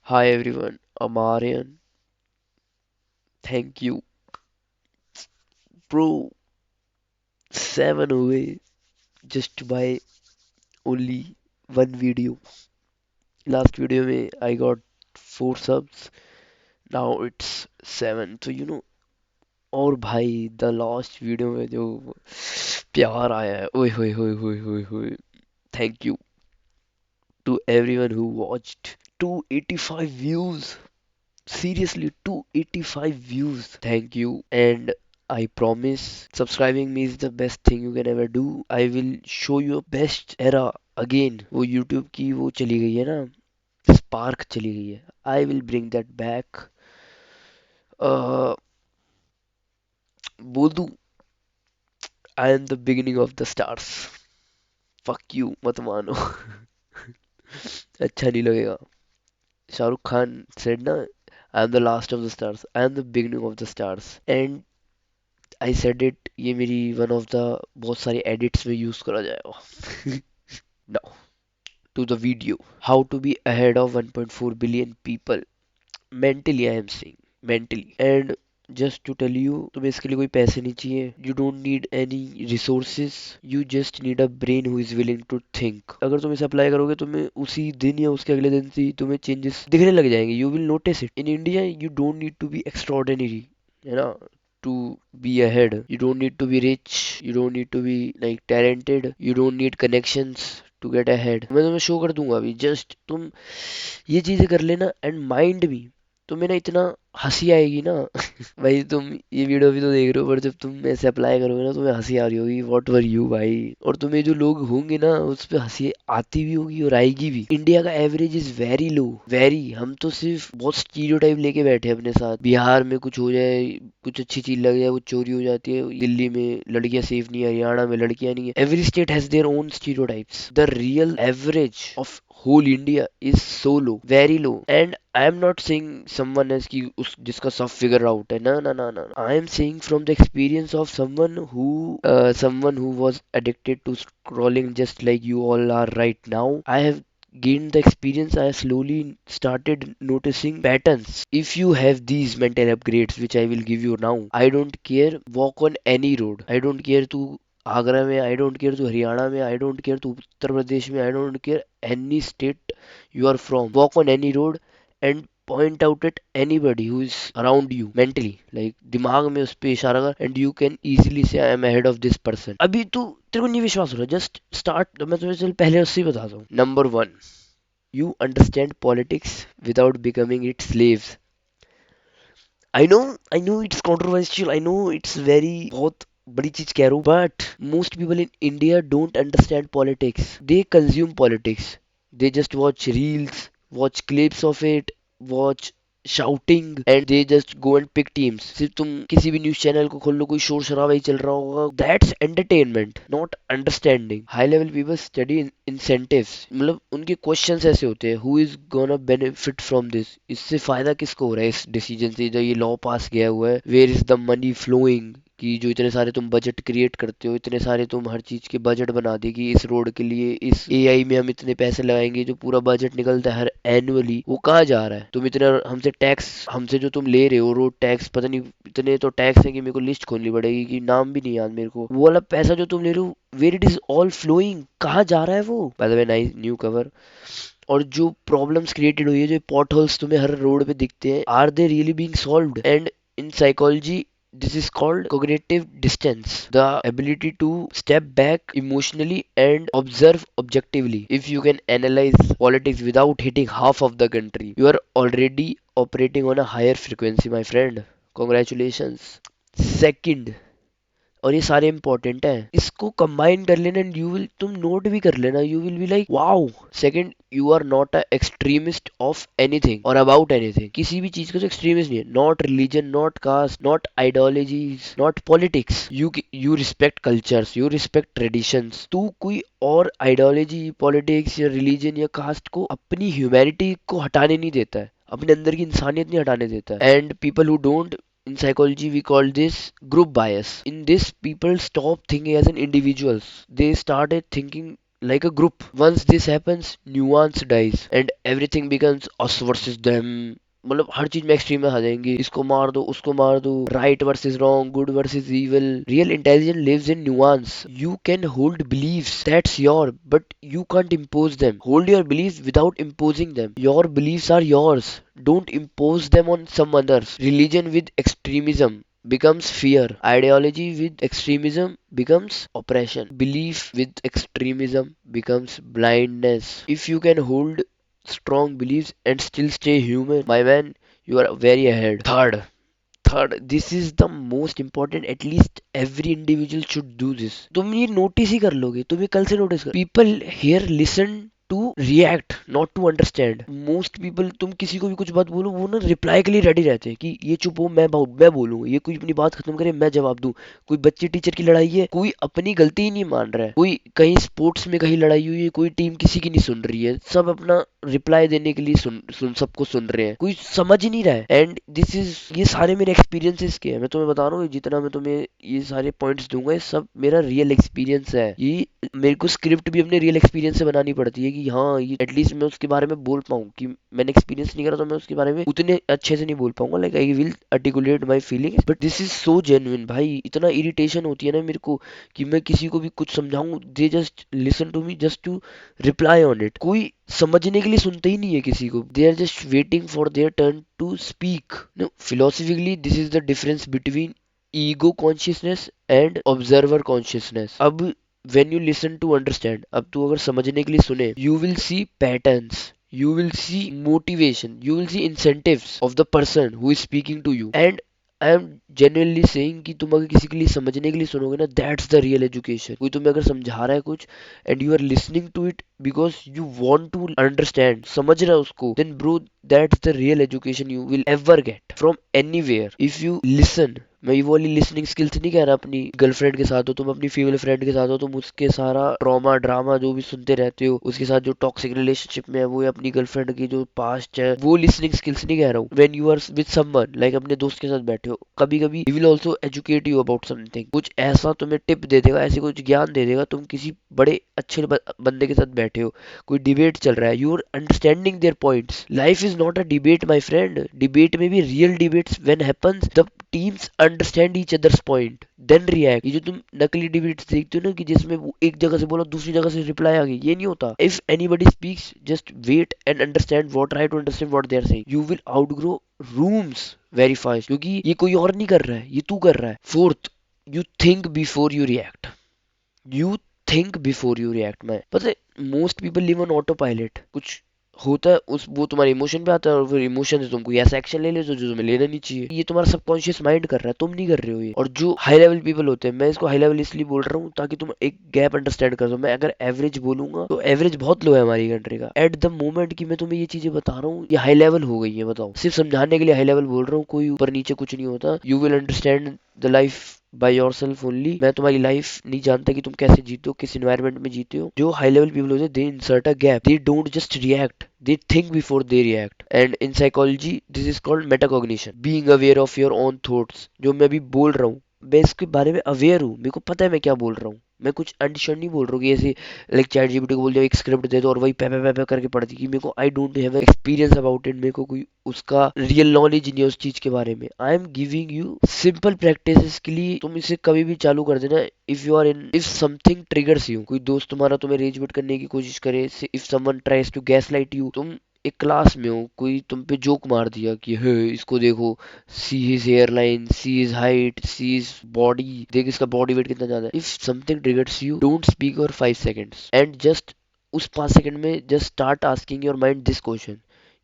Hi everyone, I'm Aryan. Thank you, bro. 7 away just to buy only one video. Last video में I got 4 subs. Now it's 7. और भाई the last video में जो प्यार आया है, ओए होए होए होए होए होए. Thank you to everyone who watched. 285 views. Seriously, 285 views. Thank you. And I promise subscribing me is the best thing you can ever do. I will show you a best era again. वो YouTube की वो चली गई है ना, spark चली गई है. I will bring that back. uh, बोल दूं, I am the beginning of the stars. Fuck you, मत मानो. अच्छा नहीं लगेगा. शाहरुख खान said ना, I am the last of the stars. I am the beginning of the stars. And I said it, ये मेरी वन ऑफ द बहुत सारी एडिट्स में यूज करा जाएगा. Now to the video. How to be ahead of 1.4 billion people. Mentally I am saying, mentally. And just to tell you, तुम्हें इसके लिए कोई पैसे नहीं चाहिए. You don't need any resources. You just need a brain who is willing to think. अगर तुम इसे अप्लाई करोगे, तुम्हें उसी दिन या उसके अगले दिन से ही तुम्हें चेंजेस दिखने लग जाएंगे. You will notice it. In India you don't need to be extraordinary, है ना, to be ahead. You don't need to be rich. You don't need to be like talented. You don't need connections to get ahead. मैं तुम्हें show कर दूंगा अभी. Just तुम ये चीजें कर लेना एंड माइंड मी. तुम्हें ना इतना हंसी आएगी ना. भाई तुम ये वीडियो भी तो देख रहे हो, पर जब तुम ऐसे अप्लाई करोगे ना, तुम्हें हंसी आ रही होगी. व्हाट वर यू भाई. और तुम्हें जो लोग होंगे ना, उस पे हंसी आती भी होगी और आएगी भी. इंडिया का average is very low, very. हम तो सिर्फ बहुत स्टीरियोटाइप लेके बैठे हैं अपने साथ. बिहार में कुछ हो जाए, कुछ अच्छी चीज लग जाए, वो चोरी हो जाती है. दिल्ली में लड़कियां सेफ नहीं है, हरियाणा में लड़कियां नहीं है. Every state has their own stereotypes. The real average of whole India is so low, very low. And I am not saying someone else की उस जिसका सब figure out है. ना ना ना ना. I am saying from the experience of someone who was addicted to scrolling just like you all are right now. I have gained the experience. I have slowly started noticing patterns. If you have these mental upgrades which I will give you now, I don't care, walk on any road. I don't care to Agra में, I don't care, to Haryana में, I don't care, to Uttar Pradesh में, I don't care, any state you are from. Walk on any road and point out at anybody who is around you mentally. Like दिमाग में उस पर इशारा कर and you can easily से I am ahead of this person. अभी तू, तेरे को नहीं विश्वास हो रहा, जस्ट स्टार्ट. मैं तुम्हें चल पहले उससे ही बताता हूँ. Number 1, you understand politics without becoming its slaves. I know it's controversial. I know it's very बहुत बड़ी चीज कह रहा हूँ, but most people in India don't understand politics. They consume politics. They just watch reels, watch clips of it, watch shouting, and they just go and pick teams. सिर्फ तुम किसी भी न्यूज चैनल को खोल लो, कोई शोर शराबा ही चल रहा होगा. That's entertainment, not understanding. High level people study incentives. मतलब उनके क्वेश्चंस ऐसे होते हैं, who is gonna benefit from this. इससे फायदा किसको हो रहा है इस डिसीजन से, जो ये लॉ पास किया हुआ है. Where is the money flowing. कि जो इतने सारे तुम बजट क्रिएट करते हो, इतने सारे तुम हर चीज के बजट बना दे कि इस रोड के लिए इस एआई में हम इतने पैसे लगाएंगे, जो पूरा बजट निकलता है हर एनुअली, वो कहाँ जा रहा है. तुम इतना हमसे टैक्स, हमसे जो तुम ले रहे हो रोड टैक्स, पता नहीं इतने तो टैक्स है कि मेरे को लिस्ट खोलनी पड़ेगी, कि नाम भी नहीं याद मेरे को. वो वाला पैसा जो तुम ले रहे हो, where it is all flowing, कहाँ जा रहा है वो. By the way, nice new cover. और जो प्रॉब्लम्स क्रिएटेड हुई है, जो पॉट होल्स तुम्हें हर रोड पे दिखते हैं, are they really being solved. And in psychology this is called cognitive distance, the ability to step back emotionally and observe objectively. If you can analyze politics without hitting half of the country, you are already operating on a higher frequency, my friend. Congratulations. Second, और ये सारे important हैं, इसको combine कर लेना and you will, तुम note भी कर लेना, you will be like wow. Second, you are not a extremist of anything और अबाउट एनीथिंग. किसी भी चीज का तो एक्सट्रीमिस्ट नहीं है. Not religion, not caste, not ideologies, not politics. You respect cultures, you respect traditions. तू कोई और आइडियोलॉजी, पॉलिटिक्स या रिलीजन या कास्ट को अपनी ह्यूमैनिटी को हटाने नहीं देता है, अपने अंदर की इंसानियत नहीं हटाने देता है. And people who don't, in psychology we call this group bias. In this, people stop thinking as an individuals. They started thinking like a group. Once this happens, nuance dies and everything becomes us versus them. मतलब हर चीज में extreme में आ जाएंगे, इसको मार दो उसको मार दो, right versus wrong, good versus evil. Real intelligence lives in nuance. You can hold beliefs that's your, but you can't impose them. Hold your beliefs without imposing them. Your beliefs are yours. Don't impose them on some others. Religion with extremism becomes fear. Ideology with extremism becomes oppression. Belief with extremism becomes blindness. If you can hold strong beliefs and still stay human, my man, you are very ahead. Third, this is the most important. At least every individual should do this. तुम ये notice ही कर लोगे, तुम ये कल से notice कर. People here listen to react, not to understand. Most people, तुम किसी को भी कुछ बात बोलो, वो ना रिप्लाई के लिए रेडी रहते हैं कि ये चुप हो, मैं बोलूँ, ये कोई अपनी बात खत्म करे मैं जवाब दूं. कोई बच्चे टीचर की लड़ाई है, कोई अपनी गलती ही नहीं मान रहा है. कोई कहीं स्पोर्ट्स में कहीं लड़ाई हुई है, कोई टीम किसी की नहीं सुन रही है, सब अपना रिप्लाई देने के लिए सबको सुन रहे हैं, कोई समझ ही नहीं रहा है. एंड दिस इज, ये सारे मेरे एक्सपीरियंसेस के हैं. मैं तुम्हें बता रहा हूँ, जितना मैं तुम्हें ये सारे पॉइंट्स दूंगा, ये सब मेरा रियल एक्सपीरियंस है. ये मेरे को स्क्रिप्ट भी अपने रियल एक्सपीरियंस से बनानी पड़ती है कि हाँ, ये एटलीस्ट मैं उसके बारे में बोल पाऊँ. कि मैंने एक्सपीरियंस नहीं करा तो मैं उसके बारे में उतने अच्छे से नहीं बोल पाऊंगा. Like I will articulate my feelings, but this is so genuine. भाई इतना इरिटेशन होती है ना मेरे को कि मैं किसी को भी कुछ समझाऊं, they just listen to me just to reply on it. कोई समझने के लिए सुनते ही नहीं है किसी को. They are just waiting for their turn to speak. No, philosophically this is the difference between ego consciousness and observer consciousness. अब when you listen to understand, अब तू अगर समझने के लिए सुने, you will see patterns, you will see motivation, you will see incentives of the person who is speaking to you. And I am genuinely saying कि तुम अगर किसी के लिए समझने के लिए सुनोगे ना, that's the real education. कोई तुम्हें अगर समझा रहा है कुछ and you are listening to it because you want to understand, समझ रहा है उसको, then bro, that's the real education you will ever get from anywhere. If you listen, मैं ये वाली लिसनिंग स्किल्स नहीं कह रहा. अपनी गर्लफ्रेंड के साथ हो तुम, अपनी फीमेल फ्रेंड के साथ हो तुम, उसके सारा ट्रॉमा ड्रामा जो भी सुनते रहते हो, उसके साथ जो टॉक्सिक रिलेशनशिप में है वो, या अपनी गर्लफ्रेंड की जो पास्ट है, वो लिसनिंग स्किल्स नहीं कह रहा हूँ. When you are with someone, like अपने दोस्त के साथ बैठे हो, कभी कभी he will also educate you about something. कुछ ऐसा तुम्हें टिप दे देगा, ऐसे कुछ ज्ञान दे देगा. तुम किसी बड़े अच्छे बंदे के साथ बैठे हो, कोई डिबेट चल रहा है, you are understanding their points. Life is not a debate my friend. Debate में भी real debates when happens, the teams understand each others point then react. ये जो तुम नकली डिबेट्स देखते हो ना, कि जिसमें वो एक जगह से बोला दूसरी जगह से रिप्लाई आ गई, ये नहीं होता. If anybody speaks, just wait and understand what, try to understand what they are saying. You will outgrow rooms very fast, क्योंकि ये कोई और नहीं कर रहा है, ये तू कर रहा है. Fourth, you think before you react. You think before you react. मैं पता है, most people live on auto pilot. कुछ होता है उस, वो तुम्हारे इमोशन पे आता है, और फिर इमोशन से तुम कोई ऐसा एक्शन ले लेते हो जो तुम्हें लेना नहीं चाहिए. ये तुम्हारा सबकॉन्शियस माइंड कर रहा है, तुम नहीं कर रहे हो ये. और जो हाई लेवल पीपल होते हैं, मैं इसको हाई लेवल इसलिए बोल रहा हूँ ताकि तुम एक गैप अंडरस्टैंड कर दो. मैं अगर एवरेज बोलूंगा तो एवरेज बहुत लो है हमारी कंट्री का. एट द मोमेंट कि मैं तुम्हें ये चीजें बता रहा हूँ, ये हाई लेवल हो गई है. बताओ, सिर्फ समझाने के लिए हाई लेवल बोल रहा हूँ, कोई ऊपर नीचे कुछ नहीं होता. You will understand the life by your self only. मैं तुम्हारी लाइफ नहीं जानता कि तुम कैसे जीते हो, किस इन्वायरमेंट में जीते हो. जो हाई लेवल पीपल होते हैं, they insert a gap, they don't just react, they think before they react. And in psychology this is called metacognition, being aware of your own thoughts. जो मैं अभी बोल रहा हूँ, मैं इसके बारे में अवेयर हूँ, मेरे को पता है मैं क्या बोल रहा हूँ. मैं कुछ अनडिशन नहीं बोल रहा हूँ कि ऐसे लाइक चैट जीपीटी को बोल दिया एक स्क्रिप्ट दे दो और वही पे करके पढ़ दी. कि मेरे को, I don't have experience about it, मेरे को कोई उसका रियल नॉलेज नहीं है उस चीज के बारे में. I am giving you simple practices के लिए. तुम इसे कभी भी चालू कर देना. If you are in, if something triggers you, कोई दोस्त तुम्हारा तुम्हें रेज बिट करने की कोशिश करे, if someone tries to gaslight you, तुम एक क्लास में हो, कोई तुम पे जोक मार दिया कि हे इसको देखो, see his hairline, see his height, see his body, देख इसका बॉडी वेट कितना ज्यादा है. If something triggers you, don't speak for 5 seconds and just उस 5 सेकंड में just start asking your mind this question.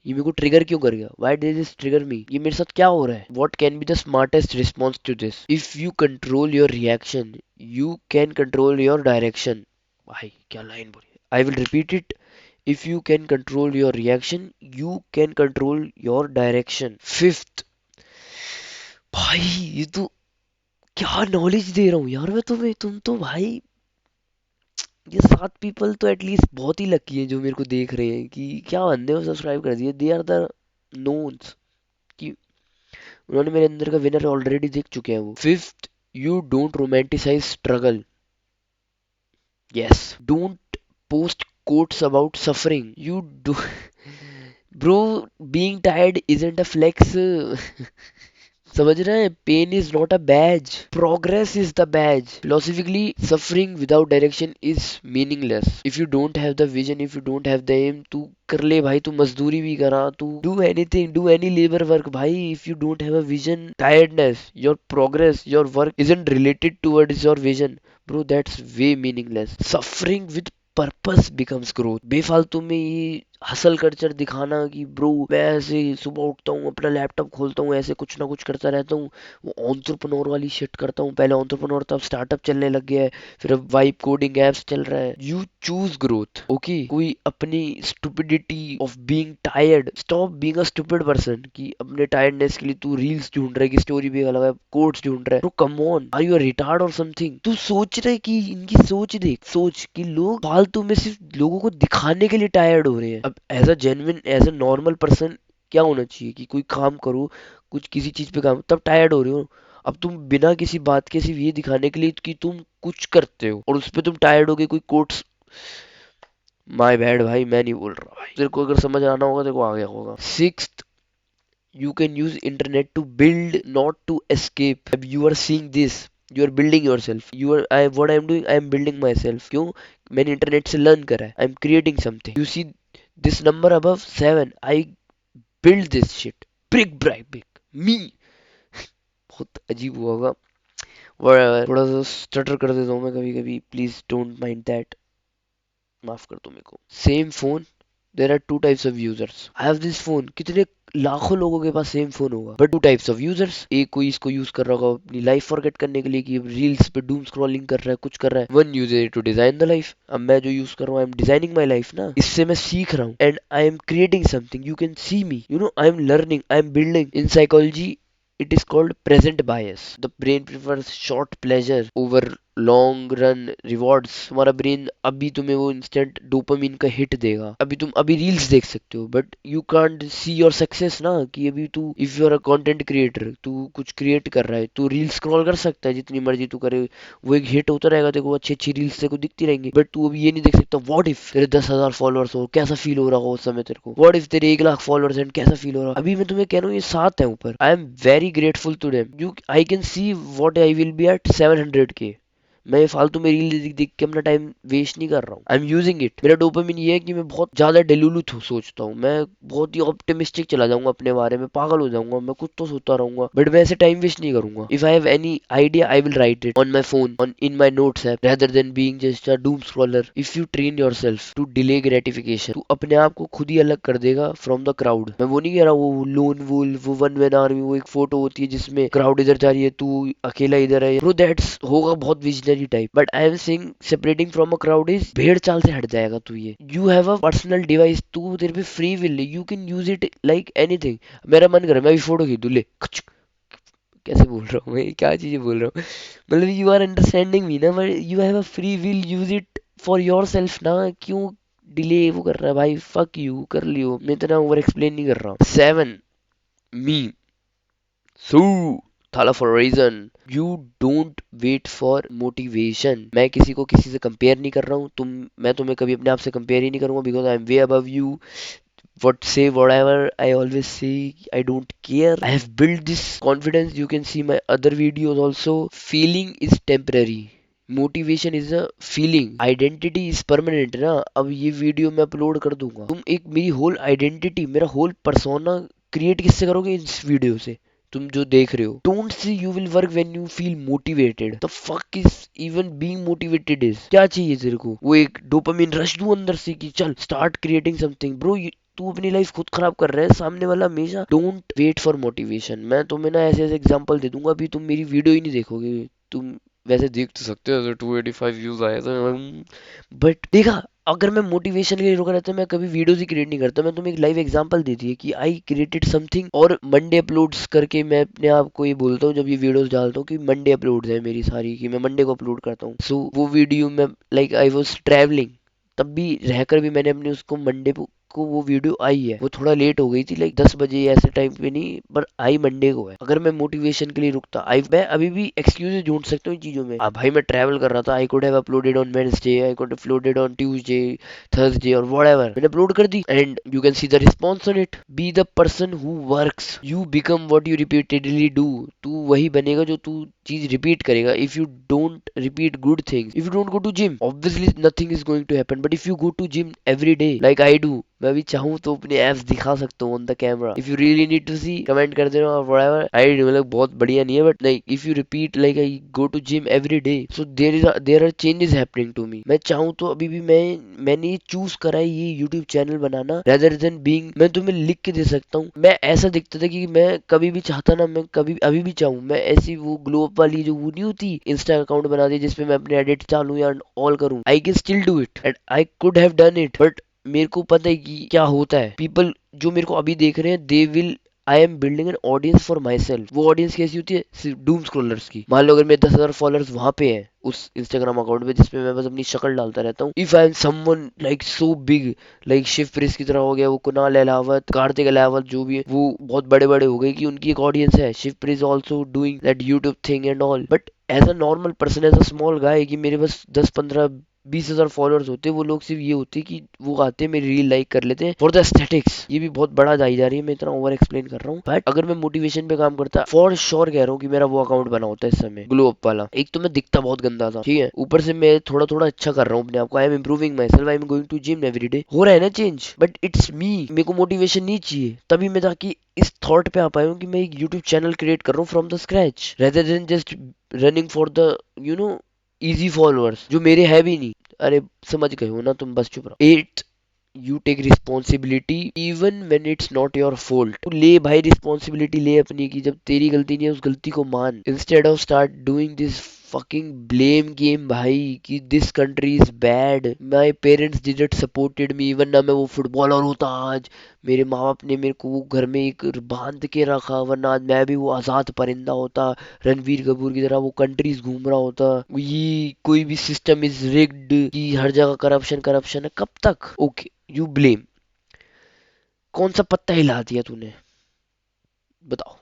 ये मेरे को ट्रिगर क्यों कर गया, why did this trigger me, ये मेरे साथ क्या हो रहा है, what can be the smartest response to this. If you control your reaction, you can control your direction. भाई क्या लाइन बोली. I will repeat it. If you can control your reaction, you can control your direction. Fifth, भाई ये तो क्या knowledge दे रहा हूँ यार मैं तुम्हें. तुम तो भाई, ये 7 पीपल तो एटलीस्ट बहुत ही लकी है जो मेरे को देख रहे हैं कि क्या बंदे हो सब्सक्राइब कर दिए. दे आर द नोन्स कि उन्होंने मेरे अंदर का विनर ऑलरेडी देख चुके हैं वो. Fifth, you don't romanticise struggle. Yes, don't post quotes about suffering. You do, bro. Being tired isn't a flex. समझ रहे हैं? Pain is not a badge, progress is the badge. Philosophically suffering without direction is meaningless. If you don't have the vision, if you don't have the aim, तू कर ले भाई, तू मजदूरी भी करा, तू do anything, do any labour work भाई. If you don't have a vision, tiredness, your progress, your work isn't related towards your vision, bro, that's way meaningless. Suffering with purpose becomes growth. बेफालतू में ये hustle culture दिखाना कि bro मैं ऐसे सुबह उठता हूँ, अपना लैपटॉप खोलता हूँ, ऐसे कुछ ना कुछ करता रहता हूँ, वो एंटरप्रेन्योर वाली शिट करता हूँ. पहले एंटरप्रेन्योर था, अब स्टार्टअप चलने लग गया है, फिर अब वाइब कोडिंग एप्स चल रहा है. You choose growth, okay. कोई अपनी stupidity of being tired, stop being a stupid person कि अपने टायर्डनेस के लिए तू रील्स ढूंढ रहा है कि स्टोरी भी अलग है, कोट्स ढूंढ रहा है. Bro come on, are you retard और समथिंग? तू सोच रहे कि इनकी सोच देख, सोच कि लोग फालतू में सिर्फ लोगों को दिखाने के लिए टायर्ड हो रहे हैं. अब as a genuine, as a normal person क्या होना चाहिए कि कोई काम करो, कुछ किसी चीज पे काम, तब टायर्ड हो रहे हो. अब तुम बिना किसी बात के सिर्फ ये दिखाने के लिए कि तुम कुछ करते हो और उस पे तुम टायर्ड हो गए, कोई कोट्स, माय बैड भाई, मैं नहीं बोल रहा भाई. तेरे को अगर समझ आना होगा, तेरे को आ गया होगा. Sixth, you can use internet to build, not to escape. अब you are seeing this, you are building yourself. You are, I what I am doing, I am building myself. क्यों? मैंने इंटरनेट से लर्न करा है. I am creating something. You see this number above 7, I build this shit brick by brick, me. बहुत अजीब हुआ होगा. Whatever. थोड़ा सा स्टटर कर देता हूँ मैं कभी कभी, प्लीज डोंट माइंड दैट, माफ कर दो मेरे को. Same phone, there are two types of users. I have this phone, कितने लाखों लोगों के पास सेम फोन होगा, but two types of users. एक कोई इसको यूज कर रहा होगा अपनी लाइफ फॉरगेट करने के लिए कि रील्स पे डूम स्क्रॉलिंग कर रहा है, कुछ कर रहा है. One user to design the life. अब मैं जो यूज कर रहा हूँ, I am designing my life ना, इससे मैं सीख रहा हूँ and I am creating something. You can see me, you know, I am learning, I am building. In psychology it is called present bias. The brain prefers short pleasure over long run rewards. तुम्हारा brain अभी तुम्हें वो instant dopamine का hit देगा. अभी तुम अभी reels देख सकते हो, but you can't see your success ना, कि अभी तू, if you are a content creator, तू कुछ क्रिएट कर रहा है, तू रील स्क्रॉल कर सकता है जितनी मर्जी तू करे, वो एक हिट होता रहेगा, देखो अच्छी अच्छी रील्स तेरे को दिखती रहेंगी. बट तू अभी ये नहीं देख सकता व्हाट इफ तेरे 10,000 फॉलोअर्स हो, कैसा फील हो रहा हो उस समय तेरे को. व्हाट इफ तेरे 1 लाख फॉलोअर्स हैं, कैसा फील हो रहा. अभी मैं तुम्हें कह रहा हूँ ये 7 है ऊपर. I am very grateful to them. You, I can see what I will be at 700K. मैं ये फालतू में रील देख देख के अपना टाइम वेस्ट नहीं कर रहा हूँ. I am using it. मेरा डोपामिन ये है कि मैं बहुत ज्यादा डेलुलुथ हूँ, सोचता हूँ मैं बहुत ही ऑप्टिमिस्टिक चला जाऊंगा अपने बारे में, पागल हो जाऊंगा मैं, कुछ तो सोचता रहूंगा, बट मैं ऐसे टाइम वेस्ट नहीं करूंगा. If I have any idea, I will write it on my phone, on in my notes app, rather than being just a doom scroller. If you train yourself to delay gratification, तू अपने आप को खुद ही अलग कर देगा from the crowd. मैं वो नहीं कह रहा, वो लोन वुल्फ, वो वन मैन आर्मी, वो एक फोटो होती है जिसमें क्राउड इधर जा रही है, तू अकेला इधर है, ब्रो दैट्स होगा बहुत visionary type. But I am saying separating from a crowd is, भेड़ चाल से हट जाएगा तू. ये you have a personal device, तू, तेरे पे फ्री विल है, you can use it like anything. मेरा मन करे मैं भी फोटो खींच दूं, ले कैसे बोल रहा हूँ मैं, क्या चीजें बोल रहा हूँ. मतलब यू आर अंडरस्टैंडिंग मी ना, you have a free will, use it for your self ना. क्यों डिले वो कर रहा है भाई, फक यू, कर लियो, मैं इतना ओवर एक्सप्लेन नहीं कर रहा हूँ. 7, मी सू थाला for reason. You don't wait for motivation. मैं किसी को किसी से कंपेयर नहीं कर रहा हूँ, मैं तुम्हें कभी अपने आप से कंपेयर ही नहीं करूंगा, because I am way above you. What say whatever, I always say I don't care. I have built this confidence. You can see my other videos also. Feeling is temporary. Motivation is a feeling, identity is permanent ना. अब ये video मैं upload कर दूंगा, तुम एक मेरी whole identity, मेरा होल पर्सोना क्रिएट किससे करोगे, इस वीडियो से. तुम जो देख रहे हो, don't see you will work when you feel motivated. The fuck is even being motivated is, क्या चाहिए तेरे को, वो एक डोपामिन रश दूं अंदर से कि चल स्टार्ट क्रिएटिंग समथिंग. ब्रो तू अपनी लाइफ खुद खराब कर रहा है, सामने वाला हमेशा. Don't wait for motivation. मैं तुम्हें ना ऐसे ऐसे एग्जांपल दे दूंगा, अभी तुम मेरी वीडियो ही नहीं देखोगे. तुम वैसे देख तो सकते हो, 285 व्यूज आए थे, बट देखा, अगर मैं मोटिवेशन के लिए रुका रहता मैं कभी वीडियोस ही क्रिएट नहीं करता. मैं तुम्हें एक लाइव एग्जांपल दी थी कि आई क्रिएटेड समथिंग, और मंडे अपलोड्स करके मैं अपने आप को ये बोलता हूँ जब ये वीडियोस डालता हूँ कि मंडे अपलोड्स है मेरी सारी, कि मैं मंडे को अपलोड करता हूँ. सो वो वीडियो में लाइक आई वाज ट्रैवलिंग, तब भी रहकर भी मैंने अपने उसको मंडे को वो वीडियो आई है, वो थोड़ा लेट हो गई थी, लाइक 10 बजे ऐसे टाइम पे नहीं, पर आई मंडे को है। अगर मैं मोटिवेशन के लिए रुकता, आई मैं अभी भी एक्सक्यूजेज ढूंढ सकता हूँ इन चीजों में। भाई मैं ट्रैवल कर रहा था, I could have uploaded on Wednesday, I could uploaded on Tuesday, Thursday और व्हाटएवर, मैंने अपलोड कर दी and you can see the response on it. Be the person who works, you become what you repeatedly do. तू वही बनेगा जो तू चीज रिपीट करेगा। If you don't repeat good things, if you don't go to gym, obviously nothing is going to happen, but if you go to gym every day like I do, मैं भी चाहूँ तो अपने एप्स दिखा सकता हूँ on the camera. If you really need to see, comment कर देना और व्हाटएवर। आई मतलब बहुत बढ़िया नहीं है, but like if you repeat like I go to gym every day, so there are changes happening to me. मैं चाहूँ तो अभी भी मैंने ये चूज करा है ये यूट्यूब चैनल बनाना, रेदर देन बीइंग, मैं तुम्हें लिख के दे सकता हूँ। मैं ऐसा दिखता था कि मैं कभी भी चाहता ना, मैं कभी अभी भी चाहूँ, मैं ऐसी वो ग्लो अप वाली जो वो नहीं होती, इंस्टा अकाउंट बना दी जिसपे मैं अपने एडिट चालू या ऑल करूँ। I can still do it and I could have done it, but मेरे को पता है कि क्या होता है। पीपल जो मेरे को अभी देख रहे हैं, they will, I am building an audience for my self. वो ऑडियंस कैसी होती है, सिर्फ डूम स्क्रॉलर्स की। मान लो अगर मेरे 10,000 फॉलोअर्स वहां पे हैं उस इंस्टाग्राम अकाउंट पे जिसपे मैं बस अपनी शक्ल डालता रहता हूँ, if I am someone like so big, like शिव प्रीस की तरह हो गया, वो कुणाल अहलावत, कार्तिक अहलावत, जो भी है वो बहुत बड़े बड़े हो गए कि उनकी एक ऑडियंस है। शिव प्रीस also doing that YouTube thing and all, but as a normal person, as a small guy, कि मेरे बस 10, 15, 20 हजार फॉलोअर्स होते, वो लोग सिर्फ ये होते कि वो आते मेरी रील लाइक कर लेते हैं फॉर द एस्थेटिक्स। ये भी बहुत बड़ा जाई जा रही है, मैं इतना ओवर एक्सप्लेन कर रहा हूँ, बट अगर मैं मोटिवेशन पे काम करता, फॉर श्योर कह रहा हूँ कि मेरा वो अकाउंट बना होता है इस समय ग्लो अप वाला। एक तो मैं दिखता बहुत गंदा था, ठीक है, ऊपर से मैं थोड़ा थोड़ा अच्छा कर रहा हूँ अपने आप को, I am improving myself, I am going to gym every day, हो रहा है ना चेंज, बट इट्स मी। मेरे को मोटिवेशन नहीं चाहिए, तभी मैं जाके इस थॉट पे आ पाया हूँ कि मैं एक यूट्यूब चैनल क्रिएट कर रहा हूँ from the scratch, rather than just running for the you know easy followers जो मेरे है भी नहीं। अरे समझ गए हो ना तुम, बस चुप रहो। 8, you take responsibility even when it's not your fault. तू ले भाई रिस्पॉन्सिबिलिटी ले अपनी की, जब तेरी गलती नहीं है उस गलती को मान, instead of start doing this fucking blame game भाई, कि this country is bad, my parents didn't supported me, वरना मैं वो फुटबॉलर होता आज, मेरे माँ बाप ने मेरे को वो घर में एक बांध के रखा, वरना आज मैं भी वो आजाद परिंदा होता, रणवीर कपूर की तरह वो कंट्रीज घूम रहा होता। ये कोई भी सिस्टम इज रिग्ड, कि हर जगह करप्शन करप्शन है, कब तक? Okay, you blame. कौन सा पत्ता हिला दिया तूने, बताओ?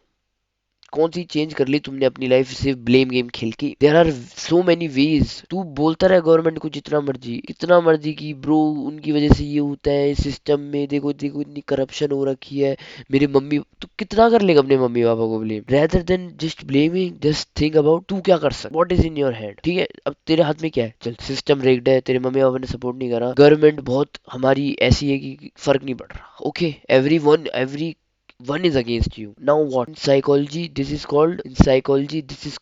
कौन सी चेंज कर ली तुमने अपनी लाइफ सिर्फ ब्लेम गेम खेल के? There are so many ways. तू बोलता रहे गवर्नमेंट को जितना मर्जी कितना मर्जी कि ब्रो उनकी वजह से ये होता है सिस्टम में, देखो देखो इतनी करप्शन हो रखी है, मेरे मम्मी, तू कितना कर लेगा अपने मम्मी पापा को blame, rather than just blaming, just think about तू क्या कर सकता, what is in your hand. ठीक है, अब तेरे हाथ में क्या है, चल सिस्टम रिग्ड है, तेरे मम्मी पापा ने सपोर्ट नहीं करा, गवर्नमेंट बहुत हमारी ऐसी है कि फर्क नहीं पड़ रहा, okay, every one is against you. Now what? In psychology this is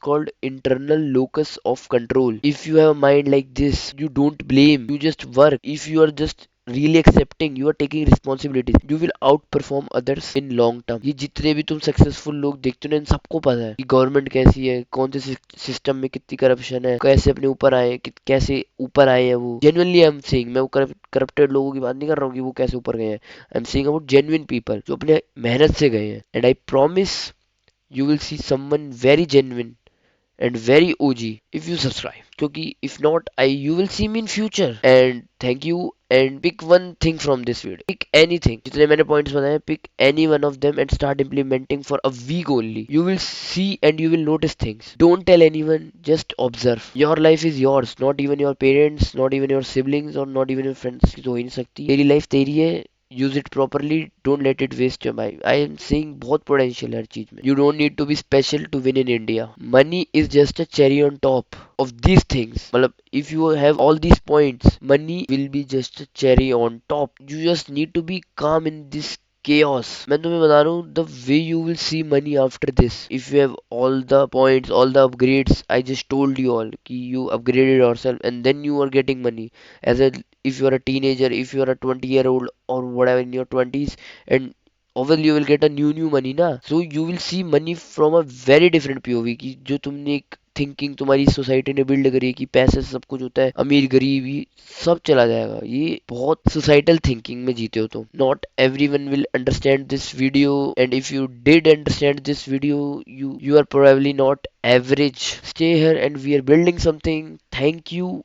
called internal locus of control. If you have a mind like this, you don't blame, you just work. If you are just really accepting, you are taking responsibilities, you will outperform others in long term. ये जितने भी तुम successful लोग देखते हो ना, इन सबको पता है कि गवर्नमेंट कैसी है, कौन से सिस्टम में कितनी करप्शन है, कैसे अपने ऊपर आए, कैसे ऊपर आए हैं वो। जेन्युइनली आई एम सेइंग, मैं वो करप्टेड लोगों की बात नहीं कर रहा हूँ कि वो कैसे ऊपर गए हैं, आई am saying about genuine people जो अपने मेहनत से गए हैं, and I promise you will see someone very genuine and very OG if you subscribe. क्योंकि if not, you will see me in future. And thank you. And pick one thing from this video. Pick anything. जितने मैंने points बताए, pick any one of them and start implementing for a week only. You will see and you will notice things. Don't tell anyone. Just observe. Your life is yours. Not even your parents, not even your siblings, or not even your friends की तो हो ही नहीं सकती। तेरी life तेरी है, use it properly, don't let it waste your mind. I am saying बहुत potential हर चीज में। You don't need to be special to win in India. Money is just a cherry on top of these things. मतलब if you have all these points, money will be just a cherry on top. You just need to be calm in this chaos. मैं तुम्हें बता रहा हूँ, the way you will see money after this, if you have all the points, all the upgrades I just told you all, कि you upgraded yourself and then you are getting money as a, if you are a teenager, if you are a 20-year-old or whatever in your 20s, and obviously you will get a new money ना, so you will see money from a very different POV, कि जो तुमने एक thinking तुम्हारी society ने build करी है कि पैसे से सब कुछ होता है, अमीर गरीब ही सब चला जाएगा, ये बहुत सोसाइटल थिंकिंग में जीते हो तुम। Not everyone will understand this video, and if you did understand this video, you are probably not average. Stay here and we are building something. Thank you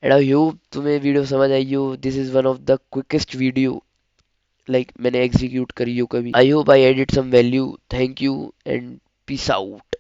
and I hope तुम्हें video समझ आई हो। This is one of the quickest video like मैंने execute करी हो कभी। I hope I added some value. Thank you and peace out.